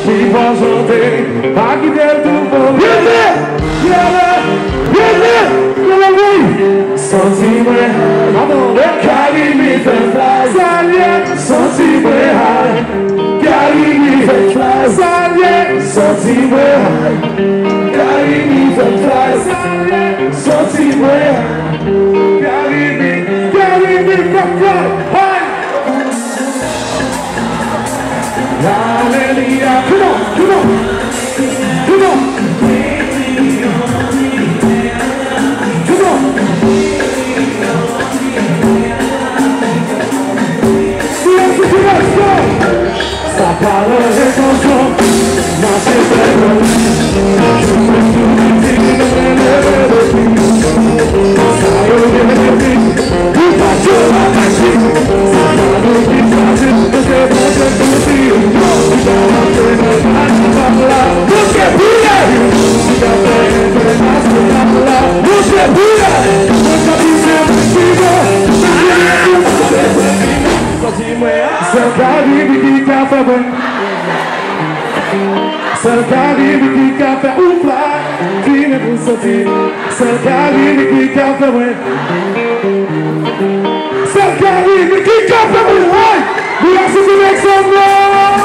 She was on day, arquiteto bom. Sozinho é carinho faz, sozinho é carinho faz, sozinho é carinho faz, sozinho é carinho faz. Hallelujah, come on, come on, come on. Sapalo e coso, ma se prego, sai ti faccio la canzone, sapalo ti faccio, perché voglio tutti, Cercare di caffè un fly, fine pulsatino, cercare di caffè un cercare di caffè un we have to make some noise.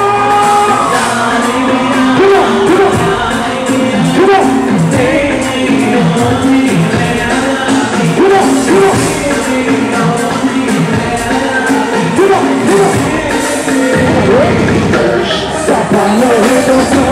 Come on, come on, come on. Come on, come on. Come on, come on. Sapalo e coso.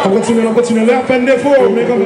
On continue, on continue. Là, à peine des fois, mais comme